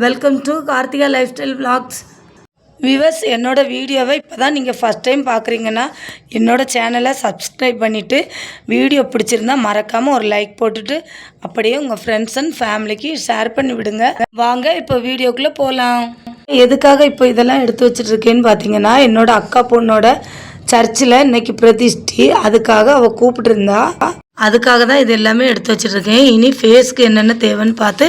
Welcome to Karthika life style vlogs. Viewers, என்னோடய வீடியோவை இப்போ தான் நீங்கள் ஃபஸ்ட் டைம் பார்க்குறீங்கன்னா என்னோடய சேனலை சப்ஸ்கிரைப் பண்ணிவிட்டு வீடியோ பிடிச்சிருந்தா மறக்காமல் ஒரு லைக் போட்டுட்டு அப்படியே உங்கள் ஃப்ரெண்ட்ஸ் அண்ட் ஃபேமிலிக்கு ஷேர் பண்ணி விடுங்க. வாங்க இப்போ வீடியோக்குள்ளே போகலாம். எதுக்காக இப்போ இதெல்லாம் எடுத்து வச்சிட்ருக்கேன்னு பார்த்தீங்கன்னா, என்னோடய அக்கா பொண்ணோட சர்ச்சில் இன்றைக்கி பிரதிஷ்டி, அதுக்காக அவள் கூப்பிட்டுருந்தா. அதுக்காக தான் இது எல்லாமே எடுத்து வச்சிட்ருக்கேன். இனி ஃபேஸ்க்கு என்னென்ன தேவைன்னு பார்த்து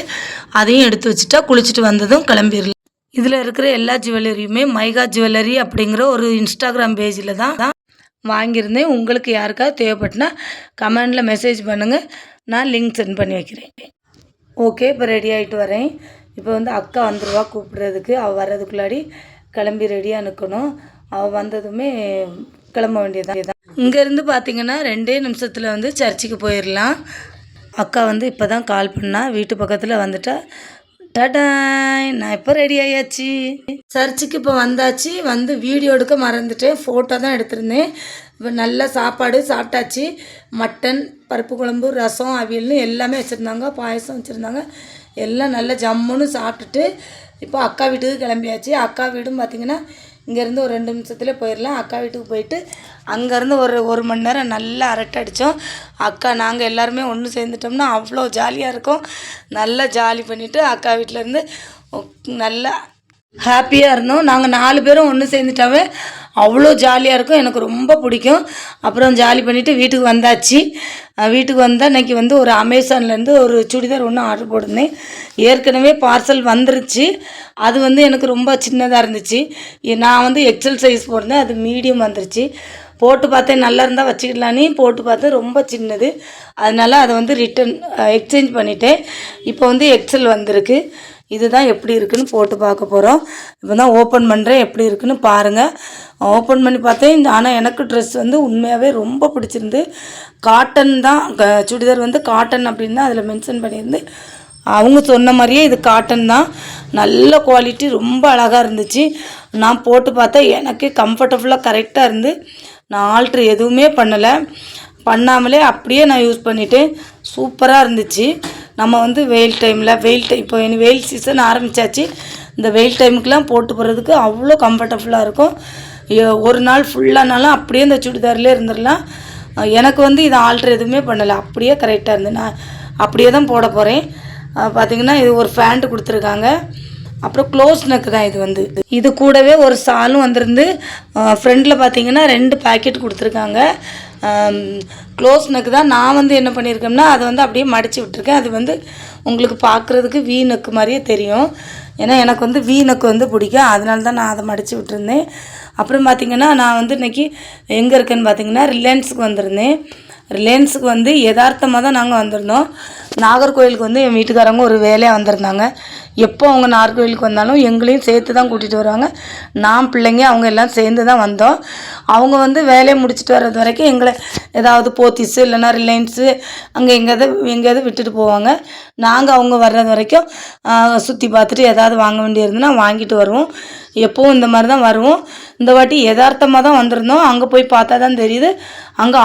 அதையும் எடுத்து வச்சுட்டா குளிச்சுட்டு வந்ததும் கிளம்பிடலாம். இதில் இருக்கிற எல்லா ஜுவல்லரியுமே மைகா ஜுவல்லரி அப்படிங்கிற ஒரு இன்ஸ்டாகிராம் பேஜில் தான் வாங்கியிருந்தேன். உங்களுக்கு யாருக்காவது தேவைப்பட்டுனா கமெண்டில் மெசேஜ் பண்ணுங்கள், நான் லிங்க் சென்ட் பண்ணி வைக்கிறேன். ஓகே, இப்போ ரெடி ஆகிட்டு வரேன். இப்போ வந்து அக்கா வந்துடுவா கூப்பிட்றதுக்கு. அவள் வர்றதுக்குள்ளாடி கிளம்பி ரெடியாக நிற்கணும். அவள் வந்ததுமே கிளம்ப வேண்டியதான். இங்கேருந்து பார்த்திங்கன்னா 2 நிமிஷத்தில் வந்து சர்ச்சுக்கு போயிடலாம். அக்கா வந்து இப்போ தான் கால் பண்ணா, வீட்டு பக்கத்தில் வந்துட்டா. டடாய், நான் இப்போ ரெடி ஆயாச்சு. சர்ச்சுக்கு இப்போ வந்தாச்சு. வந்து வீடியோ எடுக்க மறந்துட்டேன், ஃபோட்டோ தான் எடுத்திருந்தேன். இப்போ நல்ல சாப்பாடு சாப்பிட்டாச்சு. மட்டன், பருப்பு குழம்பு, ரசம், அவியல்னு எல்லாமே வச்சுருந்தாங்க. பாயசம் வச்சுருந்தாங்க. எல்லாம் நல்ல ஜம்முன்னு சாப்பிட்டுட்டு இப்போ அக்கா வீட்டுக்கு கிளம்பியாச்சு. அக்கா வீடும் பார்த்திங்கன்னா இங்கேருந்து ஒரு 2 நிமிஷத்துல போயிடலாம். அக்கா வீட்டுக்கு போயிட்டு அங்கேருந்து ஒரு மணி நேரம் நல்லா அரட்டை அடித்தோம். அக்கா நாங்கள் எல்லாருமே ஒன்று சேர்ந்துட்டோம்னா அவ்வளோ ஜாலியாக இருக்கும். நல்லா ஜாலி பண்ணிவிட்டு அக்கா வீட்டிலேருந்து நல்லா ஹாப்பியாக இருந்தோம். நாங்கள் 4 பேரும் ஒன்று சேர்ந்துட்டாவே அவ்வளோ ஜாலியாக இருக்கும். எனக்கு ரொம்ப பிடிக்கும். அப்புறம் ஜாலி பண்ணிவிட்டு வீட்டுக்கு வந்தாச்சு. வீட்டுக்கு வந்தால் இன்றைக்கி வந்து ஒரு அமேசான்லேருந்து ஒரு சுடிதார் ஒன்று ஆர்டர் போட்டிருந்தேன். ஏற்கனவே பார்சல் வந்துருச்சு. அது வந்து எனக்கு ரொம்ப சின்னதாக இருந்துச்சு. நான் வந்து எக்ஸல் சைஸ் போட்டிருந்தேன், அது மீடியம் வந்துருச்சு. போட்டு பார்த்தேன், நல்லா இருந்தால் வச்சுக்கலான்னு போட்டு பார்த்தேன், ரொம்ப சின்னது. அதனால் அதை வந்து எக்ஸ்சேஞ்ச் பண்ணிட்டேன். இப்போ வந்து எக்ஸல் வந்திருக்கு. இதுதான் எப்படி இருக்குன்னு போட்டு பார்க்க போகிறோம். இப்போ தான் ஓப்பன் பண்ணுறேன், எப்படி இருக்குன்னு பாருங்கள். ஓப்பன் பண்ணி பார்த்தேன். ஆனால் எனக்கு ட்ரெஸ் வந்து உண்மையாகவே ரொம்ப பிடிச்சிருந்து. காட்டன் தான், சுடிதார் வந்து காட்டன் அப்படின்னு தான் அதில் மென்ஷன் பண்ணியிருந்து. அவங்க சொன்ன மாதிரியே இது காட்டன் தான். நல்ல குவாலிட்டி, ரொம்ப அழகாக இருந்துச்சு. நான் போட்டு பார்த்தேன், எனக்கு கம்ஃபர்டபுளாக கரெக்டாக இருந்து. நான் ஆல்ட்ரு எதுவுமே பண்ணாமலே அப்படியே நான் யூஸ் பண்ணிட்டேன். சூப்பராக இருந்துச்சு. நம்ம வந்து வெயில் டைமில் இப்போ வெயில் சீசன் ஆரம்பித்தாச்சு. இந்த வெயில் டைமுக்கெலாம் போட்டு போகிறதுக்கு அவ்வளோ கம்ஃபர்டபுளாக இருக்கும். ஒரு நாள் ஃபுல்லானாலும் அப்படியே இந்த சுடிதார்லேயே இருந்துடலாம். எனக்கு வந்து இதை ஆல்ட்ரு எதுவுமே பண்ணலை, அப்படியே கரெக்டாக இருந்து. நான் அப்படியே தான் போட போகிறேன். பார்த்திங்கன்னா இது ஒரு ஃபேண்ட்டு கொடுத்துருக்காங்க. அப்புறம் க்ளோஸ் நெக்கு தான் இது வந்து. இது கூடவே ஒரு சாலும் வந்திருந்து. ஃப்ரண்டில் பார்த்திங்கன்னா 2 பேக்கெட் கொடுத்துருக்காங்க. க்ளோஸ் நெக்கு தான். நான் வந்து என்ன பண்ணியிருக்கேன்னா அதை வந்து அப்படியே மடித்து விட்டுருக்கேன். அது வந்து உங்களுக்கு பார்க்குறதுக்கு வீ நெக்கு மாதிரியே தெரியும். ஏன்னா எனக்கு வந்து வீ நெக்கு வந்து பிடிக்கும், அதனால தான் நான் அதை மடித்து விட்டுருந்தேன். அப்புறம் பார்த்திங்கன்னா நான் வந்து இன்றைக்கி எங்கே இருக்கேன்னு பார்த்திங்கன்னா ரிலையன்ஸுக்கு வந்திருந்தேன். ரிலையன்ஸுக்கு வந்து யதார்த்தமாக தான் நாங்கள் வந்திருந்தோம். நாகர்கோவிலுக்கு வந்து என் வீட்டுக்காரங்க ஒரு வேலையாக வந்திருந்தாங்க. எப்போ அவங்க நாகர்கோவிலுக்கு வந்தாலும் எங்களையும் சேர்த்து தான் கூட்டிகிட்டு வருவாங்க. நான், பிள்ளைங்க, அவங்க எல்லாம் சேர்ந்து தான் வந்தோம். அவங்க வந்து வேலையை முடிச்சுட்டு வர்றது வரைக்கும் எங்களை ஏதாவது போத்தீஸு இல்லைன்னா ரிலையன்ஸு அங்கே எங்கேயாவது விட்டுட்டு போவாங்க. நாங்கள் அவங்க வர்றது வரைக்கும் சுற்றி பார்த்துட்டு ஏதாவது வாங்க வேண்டியிருந்துன்னா வாங்கிட்டு வருவோம். எப்போவும் இந்த மாதிரி தான் வருவோம். இந்த வாட்டி யதார்த்தமாக தான் வந்திருந்தோம். அங்கே போய் பார்த்தா தான் தெரியுது, அங்கே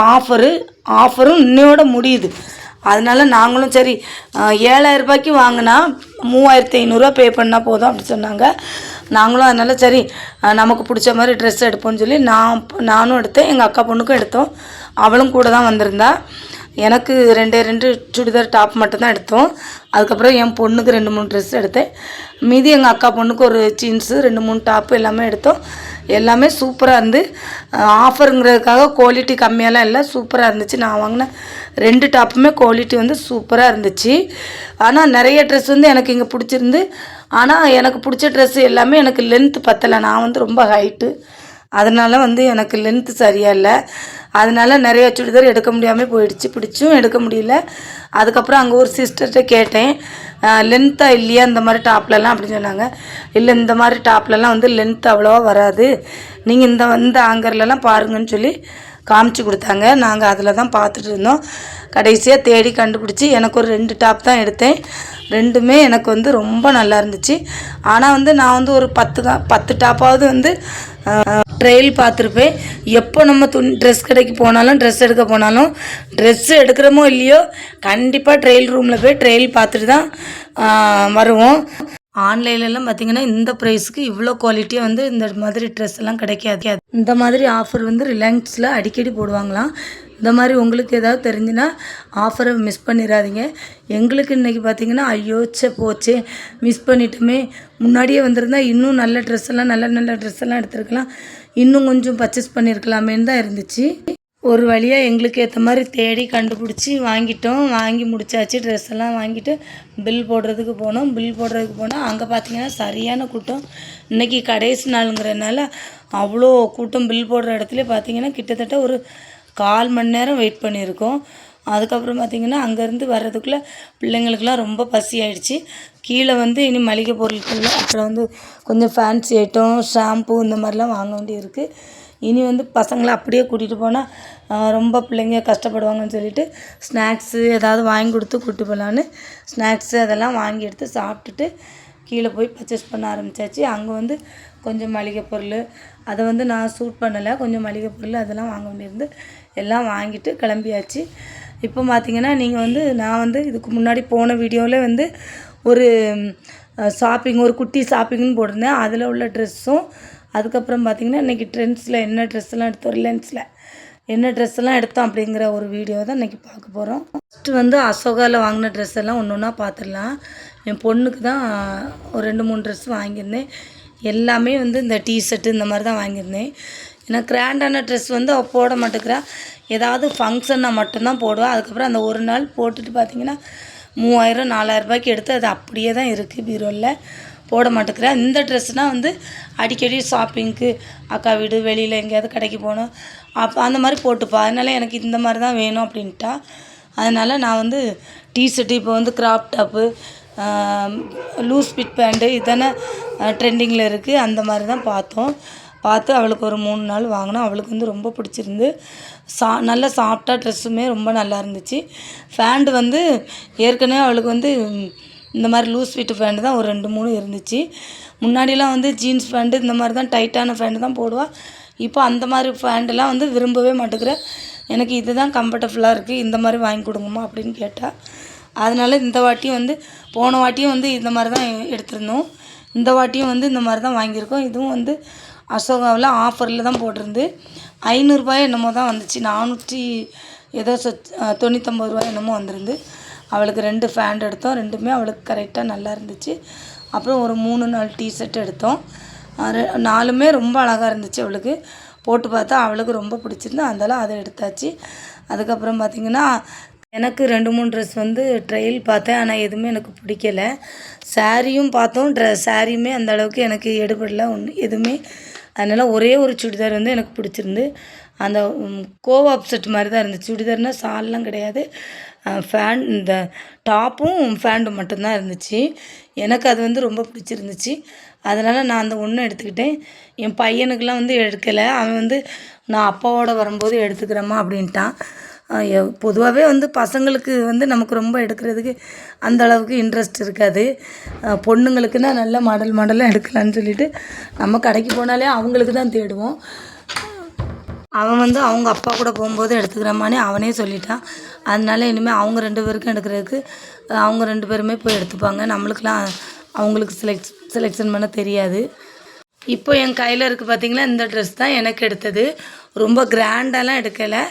ஆஃபரும் இன்னையோட முடியுது. அதனால நாங்களும் சரி 7,000 ரூபாய்க்கு வாங்கினா 3,500 பே பண்ணால் போதும் அப்படி சொன்னாங்க. நாங்களும் அதனால் சரி நமக்கு பிடிச்ச மாதிரி ட்ரெஸ் எடுப்போம்னு சொல்லி நானும் எடுத்தேன். எங்கள் அக்கா பொண்ணுக்கும் எடுத்தோம். அவளும் கூட தான் வந்திருந்தா. எனக்கு 2 சுடிதார் டாப் மட்டும்தான் எடுத்தோம். அதுக்கப்புறம் என் பொண்ணுக்கு 2-3 ட்ரெஸ் எடுத்தேன். மீதி எங்கள் அக்கா பொண்ணுக்கு ஒரு ஜீன்ஸு 2-3 டாப்பு எல்லாமே எடுத்தோம். எல்லாமே சூப்பராக இருந்து. ஆஃபருங்கிறதுக்காக குவாலிட்டி கம்மியாலாம் இல்லை, சூப்பராக இருந்துச்சு. நான் வாங்கின 2 டாப்புமே குவாலிட்டி வந்து சூப்பராக இருந்துச்சு. ஆனால் நிறைய ட்ரெஸ் வந்து எனக்கு இங்கே பிடிச்சிருந்து. ஆனால் எனக்கு பிடிச்ச ட்ரெஸ்ஸு எல்லாமே எனக்கு லென்த்து பத்தலை. நான் வந்து ரொம்ப ஹைட்டு, அதனால் வந்து எனக்கு லென்த்து சரியாக இல்லை. அதனால் நிறைய சுடிதார் எடுக்க முடியாமல் போயிடுச்சு. பிடிச்சும் எடுக்க முடியல. அதுக்கப்புறம் அங்கே ஒரு சிஸ்டர்கிட்ட கேட்டேன், லென்த்தாக இல்லையா இந்த மாதிரி டாப்லலாம் அப்படின்னு சொன்னாங்க. இல்லை, இந்த மாதிரி டாப்லலாம் வந்து லென்த் அவ்வளோவா வராது, நீங்கள் இந்த ஆங்கர்லலாம் பாருங்கன்னு சொல்லி காமிச்சு கொடுத்தாங்க. நாங்கள் அதில் தான் பார்த்துட்டு இருந்தோம். கடைசியாக தேடி கண்டுபிடிச்சி எனக்கு ஒரு 2 டாப் தான் எடுத்தேன். 2மே எனக்கு வந்து ரொம்ப நல்லா இருந்துச்சு. ஆனால் வந்து நான் வந்து ஒரு 10 டாப்பாவது வந்து ட்ரெயில் பார்த்துருப்பேன். எப்போ நம்ம ட்ரெஸ் கடைக்கு போனாலும் ட்ரெஸ் எடுக்க போனாலும் ட்ரெஸ்ஸு எடுக்கிறோமோ இல்லையோ கண்டிப்பாக ட்ரெயில் ரூமில் போய் ட்ரெயில் பார்த்துட்டு தான் வருவோம். ஆன்லைன்லலாம் பார்த்திங்கன்னா இந்த ப்ரைஸுக்கு இவ்வளோ குவாலிட்டியாக வந்து இந்த மாதிரி ட்ரெஸ் எல்லாம் கிடைக்காது. இந்த மாதிரி ஆஃபர் வந்து ரிலையன்ஸில் அடிக்கடி போடுவாங்களாம். இந்த மாதிரி உங்களுக்கு ஏதாவது தெரிஞ்சுன்னா ஆஃபரை மிஸ் பண்ணிடாதீங்க. எங்களுக்கு இன்றைக்கி பார்த்திங்கன்னா ஐயோச்சே போச்சே மிஸ் பண்ணிட்டோமே, முன்னாடியே வந்திருந்தா இன்னும் நல்ல ட்ரெஸ் எல்லாம் நல்ல ட்ரெஸ் எல்லாம் எடுத்துருக்கலாம், இன்னும் கொஞ்சம் பர்ச்சேஸ் பண்ணியிருக்கலாமேன்னு தான் இருந்துச்சு. ஒரு வழியாக எங்களுக்கு ஏற்ற மாதிரி தேடி கண்டுபிடிச்சி வாங்கிட்டோம். வாங்கி முடிச்சாச்சு. ட்ரெஸ் எல்லாம் வாங்கிட்டு பில் போடுறதுக்கு போனால் அங்கே பார்த்திங்கன்னா சரியான கூட்டம். இன்றைக்கி கடைசி நாளுங்கிறதுனால அவ்வளோ கூட்டம். பில் போடுற இடத்துல பார்த்திங்கன்னா கிட்டத்தட்ட ஒரு 1/4 மணி நேரம் வெயிட் பண்ணியிருக்கோம். அதுக்கப்புறம் பார்த்திங்கன்னா அங்கேருந்து வர்றதுக்குள்ளே பிள்ளைங்களுக்கெல்லாம் ரொம்ப பசி ஆகிடுச்சு. கீழே வந்து இனி மளிகை பொருட்கள், அப்புறம் வந்து கொஞ்சம் ஃபேன்சி ஐட்டம், ஷாம்பு இந்த மாதிரிலாம் வாங்க வேண்டியிருக்கு. இனி வந்து பசங்களை அப்படியே கூட்டிகிட்டு போனால் ரொம்ப பிள்ளைங்க கஷ்டப்படுவாங்கன்னு சொல்லிட்டு ஸ்நாக்ஸு ஏதாவது வாங்கி கொடுத்து கூப்பிட்டு போகலான்னு ஸ்நாக்ஸு அதெல்லாம் வாங்கி எடுத்து சாப்பிட்டுட்டு கீழே போய் பர்ச்சேஸ் பண்ண ஆரம்பித்தாச்சு. அங்கே வந்து கொஞ்சம் மளிகை பொருள், அதை வந்து நான் சூட் பண்ணலை, கொஞ்சம் மளிகை பொருள் அதெல்லாம் வாங்க வேண்டியிருந்து எல்லாம் வாங்கிட்டு கிளம்பியாச்சு. இப்போ பார்த்திங்கன்னா நீங்கள் வந்து நான் வந்து இதுக்கு முன்னாடி போன வீடியோவில் வந்து ஒரு ஷாப்பிங், ஒரு குட்டி ஷாப்பிங்னு போட்டிருந்தேன். அதில் உள்ள ட்ரெஸ்ஸும், அதுக்கப்புறம் பார்த்திங்கன்னா இன்றைக்கி ட்ரெண்ட்ஸில் என்ன ட்ரெஸ்ஸெல்லாம் எடுத்தோம், ரிலையன்ஸில் என்ன ட்ரெஸ் எல்லாம் எடுத்தோம் அப்படிங்கிற ஒரு வீடியோ தான் இன்றைக்கி பார்க்க போகிறோம். ஃபஸ்ட்டு வந்து அசோகாவில் வாங்கின ட்ரெஸ் எல்லாம் ஒன்று ஒன்றா பார்த்துடலாம். என் பொண்ணுக்கு தான் ஒரு 2-3 ட்ரெஸ் வாங்கியிருந்தேன். எல்லாமே வந்து இந்த டிஷர்ட்டு இந்த மாதிரி தான் வாங்கியிருந்தேன். ஏன்னா கிராண்டான ட்ரெஸ் வந்து அவள் போட மாட்டேங்கிறா. ஏதாவது ஃபங்க்ஷன்னா மட்டும்தான் போடுவாள். அதுக்கப்புறம் அந்த ஒரு நாள் போட்டுட்டு பார்த்திங்கன்னா 3000-4000 ரூபாய்க்கு எடுத்து அது அப்படியே தான் இருக்குது பீரோவில், போட மாட்டேங்கிறா. இந்த ட்ரெஸ்னால் வந்து அடிக்கடி ஷாப்பிங்க்கு, அக்கா வீடு, வெளியில் எங்கேயாவது கடைக்கு போகணும், அப்போ அந்த மாதிரி போட்டுப்பா. அதனால் எனக்கு இந்த மாதிரி தான் வேணும் அப்படின்ட்டா. அதனால் நான் வந்து டிஷர்ட்டு, இப்போ வந்து crop top, loose fit pant இதானே ட்ரெண்டிங்கில் இருக்குது, அந்த மாதிரி தான் பார்த்து அவளுக்கு ஒரு 3 நாள் வாங்கினோம். அவளுக்கு வந்து ரொம்ப பிடிச்சிருந்து. நல்ல சாஃப்டாக ட்ரெஸ்ஸுமே ரொம்ப நல்லா இருந்துச்சு. ஃபேண்ட் வந்து ஏற்கனவே அவளுக்கு வந்து இந்த மாதிரி லூஸ் ஃபிட் ஃபேண்ட்டு தான் ஒரு 2-3 இருந்துச்சு. முன்னாடிலாம் வந்து ஜீன்ஸ் ஃபேண்ட்டு இந்த மாதிரி தான் டைட்டான ஃபேண்ட்டு தான் போடுவாள். இப்போ அந்த மாதிரி ஃபேண்ட்டெல்லாம் வந்து விரும்பவே மாட்டேங்கிறேன். எனக்கு இது தான் கம்ஃபர்டபுளாக இருக்குது, இந்த மாதிரி வாங்கி கொடுங்கம்மா அப்படின்னு கேட்டால். அதனால் இந்த வாட்டியும் வந்து, போன வாட்டியும் வந்து இந்த மாதிரி தான் எடுத்திருந்தோம், இந்த வாட்டியும் வந்து இந்த மாதிரி தான் வாங்கியிருக்கோம். இதுவும் வந்து அசோகாவில் ஆஃபரில் தான் போட்டிருந்து 500 ரூபாய் என்னமோ தான் வந்துச்சு. 499 ரூபாய் என்னமோ வந்திருந்து. அவளுக்கு 2 ஃபேண்ட் எடுத்தோம். 2மே அவளுக்கு கரெக்டாக நல்லா இருந்துச்சு. அப்புறம் ஒரு 3-4 டிஷர்ட் எடுத்தோம். 4மே ரொம்ப அழகாக இருந்துச்சு. அவளுக்கு போட்டு பார்த்தா அவளுக்கு ரொம்ப பிடிச்சிருந்து, அதனால் அதை எடுத்தாச்சு. அதுக்கப்புறம் பார்த்திங்கன்னா எனக்கு 2-3 ட்ரெஸ் வந்து ட்ரையல் பார்த்தேன். ஆனால் எதுவுமே எனக்கு பிடிக்கல. சாரியும் பார்த்தோம், சாரியுமே அந்த அளவுக்கு எனக்கு எடுபடல எதுவுமே. அதனால் ஒரே ஒரு சுடிதார் வந்து எனக்கு பிடிச்சிருந்து. அந்த கோவாப் செட் மாதிரி தான் இருந்துச்சு. சுடிதார்னால் சால்லாம் கிடையாது, இந்த டாப்பும் ஃபேண்ட்டும் மட்டும்தான் இருந்துச்சு. எனக்கு அது வந்து ரொம்ப பிடிச்சிருந்துச்சு. அதனால் நான் அந்த ஒன்று எடுத்துக்கிட்டேன். என் பையனுக்கெலாம் வந்து எடுக்கலை. அவன் வந்து நான் அப்பாவோட வரும்போது எடுத்துக்கிறேம்மா அப்படின்ட்டான். பொதுவாகவே வந்து பசங்களுக்கு வந்து நமக்கு ரொம்ப எடுக்கிறதுக்கு அந்த அளவுக்கு இன்ட்ரெஸ்ட் இருக்காது. பொண்ணுங்களுக்குன்னா நல்ல மாடலாக எடுக்கலான்னு சொல்லிட்டு நம்ம கடைக்கு போனாலே அவங்களுக்கு தான் தேடுவோம். அவன் வந்து அவங்க அப்பா கூட போகும்போது எடுத்துக்கிறமானே அவனே சொல்லிட்டான். அதனால இனிமேல் அவங்க 2 பேருக்கும் எடுக்கிறதுக்கு அவங்க 2 பேருமே போய் எடுத்துப்பாங்க. நம்மளுக்கெலாம் அவங்களுக்கு செலெக்ஷன் பண்ண தெரியாது. இப்போ என் கையில் இருக்குது பார்த்திங்களா, இந்த ட்ரெஸ் தான் எனக்கு எடுத்தது. ரொம்ப கிராண்டாலாம் எடுக்கலை,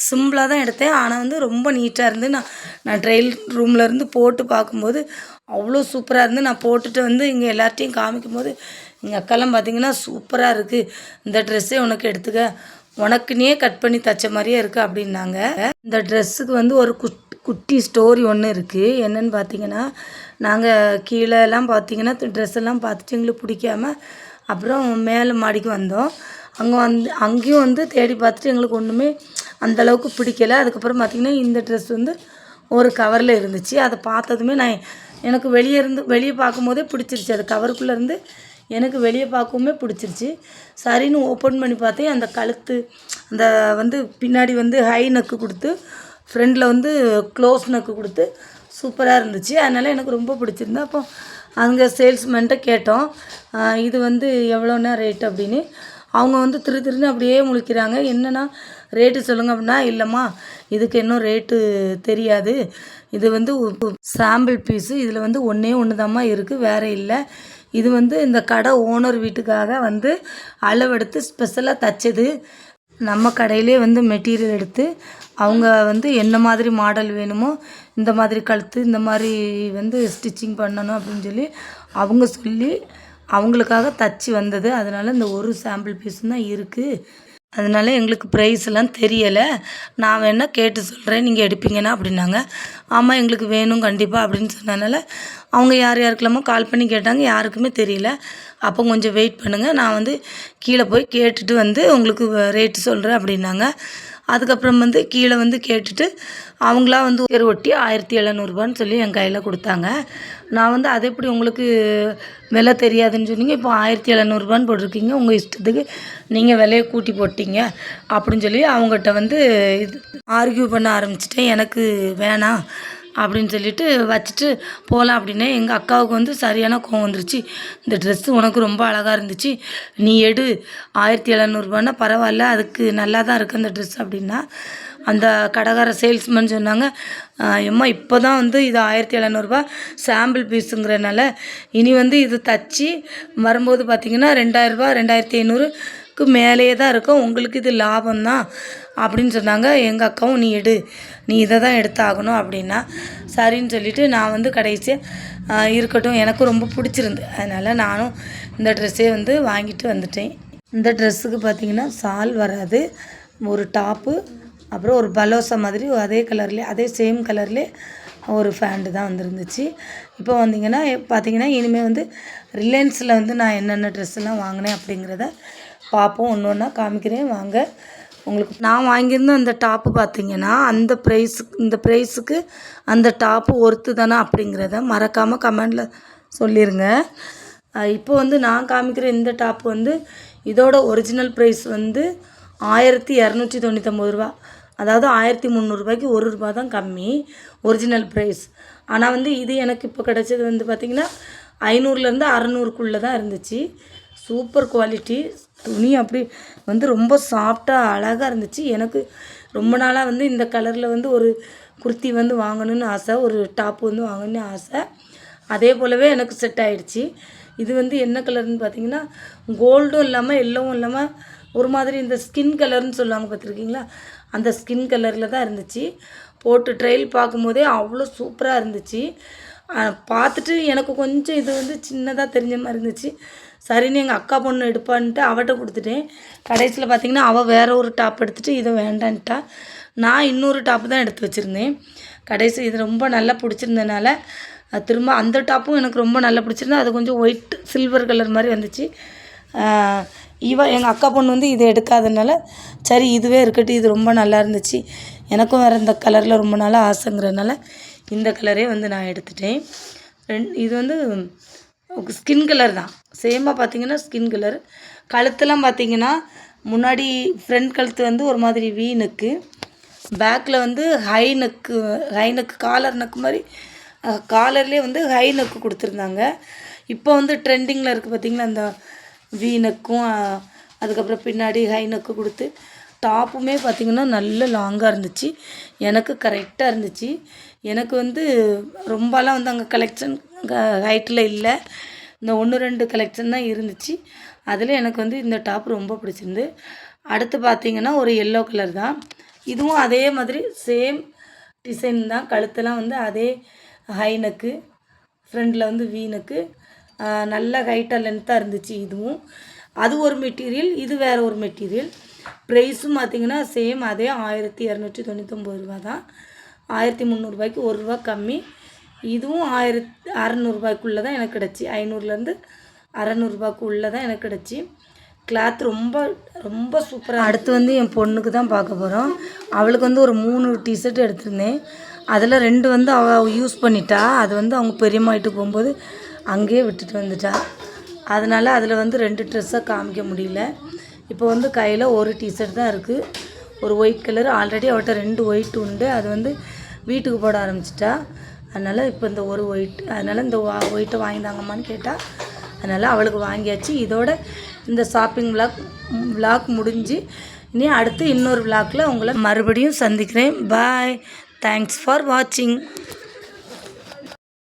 சிம்பிளாக தான் எடுத்தேன். ஆனால் வந்து ரொம்ப நீட்டாக இருந்து நான் ட்ரையல் ரூமில் இருந்து போட்டு பார்க்கும்போது அவ்வளோ சூப்பராக இருந்து நான் போட்டுட்டு வந்து இங்கே எல்லார்ட்டையும் காமிக்கும்போது எங்கள் அக்காலாம் பார்த்திங்கன்னா சூப்பராக இருக்குது, இந்த ட்ரெஸ்ஸே உனக்கு எடுத்துக்க, உனக்குன்னே கட் பண்ணி தைச்ச மாதிரியே இருக்குது அப்படின்னாங்க. இந்த ட்ரெஸ்ஸுக்கு வந்து ஒரு குட்டி ஸ்டோரி ஒன்று இருக்குது. என்னென்னு பார்த்திங்கன்னா, நாங்கள் கீழேலாம் பார்த்திங்கன்னா ட்ரெஸ் எல்லாம் பார்த்துட்டு எங்களுக்கு பிடிக்காம அப்புறம் மேலே மாடிக்கு வந்தோம். அங்கேயும் வந்து தேடி பார்த்துட்டு எங்களுக்கு ஒன்றுமே அந்தளவுக்கு பிடிக்கலை. அதுக்கப்புறம் பார்த்திங்கன்னா இந்த ட்ரெஸ் வந்து ஒரு கவரில் இருந்துச்சு. அதை பார்த்ததுமே எனக்கு வெளியே பார்க்கும்போதே பிடிச்சிருச்சு. அது கவருக்குள்ளேருந்து எனக்கு வெளியே பார்க்கவுமே பிடிச்சிருச்சு. சரின்னு ஓப்பன் பண்ணி பார்த்தேன். அந்த கழுத்து அந்த வந்து பின்னாடி வந்து ஹை நெக்கு கொடுத்து, ஃப்ரண்டில் வந்து க்ளோஸ் நெக்கு கொடுத்து சூப்பராக இருந்துச்சு. அதனால் எனக்கு ரொம்ப பிடிச்சிருந்து. அப்போ அங்கே சேல்ஸ்மேன்ட்ட கேட்டோம், இது வந்து எவ்வளோண்ணா ரேட் அப்படின்னு. அவங்க வந்து திருன்னு அப்படியே முழிக்கிறாங்க. என்னென்னா ரேட்டு சொல்லுங்கள் அப்படின்னா, இல்லைம்மா இதுக்கு இன்னும் ரேட்டு தெரியாது, இது வந்து சாம்பிள் பீஸு, இதில் வந்து ஒன்றே ஒன்று தாம்மா இருக்குது, வேறு இல்லை. இது வந்து இந்த கடை ஓனர் வீட்டுக்காக வந்து அளவெடுத்து ஸ்பெஷலாக தைச்சது. நம்ம கடையிலே வந்து மெட்டீரியல் எடுத்து அவங்க வந்து என்ன மாதிரி மாடல் வேணுமோ, இந்த மாதிரி கழுத்து, இந்த மாதிரி வந்து ஸ்டிச்சிங் பண்ணணும் அப்படின்னு சொல்லி அவங்க சொல்லி அவங்களுக்காக தச்சு வந்தது. அதனால் இந்த ஒரு சாம்பிள் பீஸும் தான் இருக்குது. அதனால எங்களுக்கு ப்ரைஸ்லாம் தெரியலை, நான் வேணால் கேட்டு சொல்கிறேன், நீங்கள் எடுப்பீங்கன்னா அப்படின்னாங்க. ஆமாம் எங்களுக்கு வேணும் கண்டிப்பாக அப்படின்னு சொன்னதுனால அவங்க யார் யாருக்கெல்லாமோ கால் பண்ணி கேட்டாங்க, யாருக்குமே தெரியல. அப்போ கொஞ்சம் வெயிட் பண்ணுங்கள், நான் வந்து கீழே போய் கேட்டுட்டு வந்து உங்களுக்கு ரேட்டு சொல்கிறேன் அப்படின்னாங்க. அதுக்கப்புறம் வந்து கீழே வந்து கேட்டுட்டு அவங்களா வந்து ஒரு ஒட்டி 1700 சொல்லி என் கையில் கொடுத்தாங்க. நான் வந்து அது எப்படி உங்களுக்கு விலை தெரியாதுன்னு சொன்னீங்க, இப்போ 1700 போட்டிருக்கீங்க, உங்கள் இஷ்டத்துக்கு நீங்கள் விலையை கூட்டி போட்டிங்க அப்படின்னு சொல்லி அவங்ககிட்ட வந்து இது ஆர்கியூ பண்ண ஆரம்பிச்சிட்டேன். எனக்கு வேணாம் அப்படின்னு சொல்லிட்டு வச்சுட்டு போகலாம் அப்படின்னே. எங்கள் அக்காவுக்கு வந்து சரியான கோவம் வந்துருச்சு. இந்த ட்ரெஸ்ஸு உனக்கு ரொம்ப அழகாக இருந்துச்சு, நீ எடு, 1700 பரவாயில்ல, அதுக்கு நல்லா தான் இருக்குது அந்த ட்ரெஸ் அப்படின்னா. அந்த கடைக்கார சேல்ஸ்மேன் சொன்னாங்க, எம்மா இப்போ தான் வந்து இது 1700 சாம்பிள் பீஸுங்கிறனால இனி வந்து இது தச்சு வரும்போது பார்த்திங்கன்னா 2000 2500க்கு மேலேயே தான் இருக்கும், உங்களுக்கு இது லாபம்தான் அப்படின்னு சொன்னாங்க. எங்கள் அக்காவும் நீ எடு, நீ இதை தான் எடுத்தாகணும் அப்படின்னா. சரின்னு சொல்லிவிட்டு நான் வந்து கடைசியாக இருக்கட்டும், எனக்கும் ரொம்ப பிடிச்சிருந்து, அதனால் நானும் இந்த ட்ரெஸ்ஸே வந்து வாங்கிட்டு வந்துட்டேன். இந்த ட்ரெஸ்ஸுக்கு பார்த்திங்கன்னா சால் வராது, ஒரு டாப்பு, அப்புறம் ஒரு பலோசா மாதிரி அதே கலர்லேயே அதே சேம் கலர்லேயே ஒரு ஃபேண்ட்டு தான் வந்துருந்துச்சு. இப்போ வந்திங்கன்னா பார்த்திங்கன்னா இனிமேல் வந்து ரிலையன்ஸில் வந்து நான் என்னென்ன ட்ரெஸ்ஸெல்லாம் வாங்கினேன் அப்படிங்கிறத பார்ப்போம், ஒன்று ஒன்றா காமிக்கிறேன் வாங்க. உங்களுக்கு நான் வாங்கியிருந்த அந்த டாப்பு பார்த்திங்கன்னா இந்த ப்ரைஸுக்கு அந்த டாப்பு ஒர்த்து தானே அப்படிங்கிறத மறக்காமல் கமெண்டில் சொல்லிடுங்க. இப்போ வந்து நான் காமிக்கிற இந்த டாப்பு வந்து இதோட ஒரிஜினல் ப்ரைஸ் வந்து 1299 ரூபா, அதாவது 1300 1 தான் கம்மி ஒரிஜினல் ப்ரைஸ். ஆனால் வந்து இது எனக்கு இப்போ கிடச்சது வந்து பார்த்திங்கன்னா 500லேருந்து 600க்குள்ளே தான் இருந்துச்சு. சூப்பர் குவாலிட்டி துணி, அப்படி வந்து ரொம்ப சாஃப்டாக அழகாக இருந்துச்சு. எனக்கு ரொம்ப நாளாக வந்து இந்த கலரில் வந்து ஒரு குர்த்தி வந்து வாங்கணும்னு ஆசை, ஒரு டாப்பு வந்து வாங்கணும்னு ஆசை. அதே போலவே எனக்கு செட் ஆகிடுச்சி. இது வந்து என்ன கலர்னு பார்த்திங்கன்னா கோல்டும் இல்லாமல் எல்லோவும் இல்லாமல் ஒரு மாதிரி இந்த ஸ்கின் கலர்னு சொல்லுவாங்க பார்த்துருக்கீங்களா, அந்த ஸ்கின் கலரில் தான் இருந்துச்சு. போட்டு ட்ரையல் பார்க்கும்போதே அவ்வளோ சூப்பராக இருந்துச்சு. பார்த்துட்டு எனக்கு கொஞ்சம் இது வந்து சின்னதாக தெரிஞ்ச மாதிரி இருந்துச்சு. சரின்னு எங்கள் அக்கா பொண்ணு எடுப்பான்ட்டு அவட்ட கொடுத்துட்டேன். கடைசியில் பார்த்திங்கன்னா அவள் வேறு ஒரு டாப் எடுத்துகிட்டு இதை வேண்டான்ட்டா. நான் இன்னொரு டாப்பு தான் எடுத்து வச்சுருந்தேன். கடைசி இது ரொம்ப நல்லா பிடிச்சிருந்தனால திரும்ப அந்த டாப்பும் எனக்கு ரொம்ப நல்லா பிடிச்சிருந்தா, அது கொஞ்சம் ஒயிட் சில்வர் கலர் மாதிரி வந்துச்சு. எங்கள் அக்கா பொண்ணு வந்து இதை எடுக்காதனால சரி இதுவே இருக்கட்டும், இது ரொம்ப நல்லா இருந்துச்சு, எனக்கும் வேறு இந்த கலரில் ரொம்ப நாளாக ஆசைங்கிறதுனால இந்த கலரே வந்து நான் எடுத்துட்டேன். இது வந்து ஸ்கின் கலர் தான், சேமாக பார்த்திங்கன்னா ஸ்கின் கலர். கழுத்தெல்லாம் பார்த்திங்கன்னா முன்னாடி ஃப்ரண்ட் கழுத்து வந்து ஒரு மாதிரி வீ நெக்கு, பேக்கில் வந்து ஹை நெக்கு காலர் நெக்கு மாதிரி, காலர்லேயே வந்து ஹை நெக்கு கொடுத்துருந்தாங்க. இப்போ வந்து ட்ரெண்டிங்கில் இருக்குது பார்த்திங்களா, அந்த வீ நெக்கும் அதுக்கப்புறம் பின்னாடி ஹை நெக்கு கொடுத்து டாப்புமே பார்த்திங்கன்னா நல்ல லாங்காக இருந்துச்சு, எனக்கு கரெக்டாக இருந்துச்சு. எனக்கு வந்து ரொம்பலாம் வந்து அங்கே கலெக்ஷன் ஹைட்டில் இல்லை, இந்த 1-2 கலெக்ஷன் தான் இருந்துச்சு. அதில் எனக்கு வந்து இந்த டாப் ரொம்ப பிடிச்சிருந்து. அடுத்து பார்த்திங்கன்னா ஒரு எல்லோ கலர் தான், இதுவும் அதே மாதிரி சேம் டிசைன் தான். கழுத்தெல்லாம் வந்து அதே ஹை நெக்கு, ஃப்ரண்டில் வந்து வீ நெக்கு, நல்ல ஹைட்டாக லென்த்தாக இருந்துச்சு. இதுவும் அது ஒரு மெட்டீரியல், இது வேறு ஒரு மெட்டீரியல். ப்ரைஸும் பார்த்திங்கன்னா சேம் அதே 1299 ரூபா தான், 1300 1 ரூபா கம்மி. இதுவும் 1600 தான் எனக்கு கிடச்சி, 500லேருந்து 600 தான் எனக்கு கிடச்சி. கிளாத் ரொம்ப ரொம்ப சூப்பராக. அடுத்து வந்து என் பொண்ணுக்கு தான் பார்க்க போகிறோம். அவளுக்கு வந்து ஒரு 3 டிஷர்ட் எடுத்திருந்தேன், அதில் 2 வந்து அவள் யூஸ் பண்ணிட்டா. அது வந்து அவங்க பெரியம்மா வீட்டுக்கு போகும்போது அங்கேயே விட்டுட்டு வந்துட்டா. அதனால் அதில் வந்து 2 ட்ரெஸ்ஸாக காமிக்க முடியல. இப்போ வந்து கையில் ஒரு டிஷர்ட் தான் இருக்குது, ஒரு ஒயிட் கலர். ஆல்ரெடி அவள்கிட்ட 2 ஒயிட் உண்டு, அது வந்து வீட்டுக்கு போட ஆரம்பிச்சிட்டா. அதனால் இப்போ இந்த ஒரு ஒயிட், அதனால் இந்த ஒயிட்டை வாங்கிதாங்கம்மான்னு கேட்டால், அதனால் அவளுக்கு வாங்கியாச்சு. இதோட இந்த ஷாப்பிங் விளாக் முடிஞ்சு இனி அடுத்து இன்னொரு விளாக்கில் உங்களை மறுபடியும் சந்திக்கிறேன். பாய். தேங்க்ஸ் ஃபார் வாட்சிங்.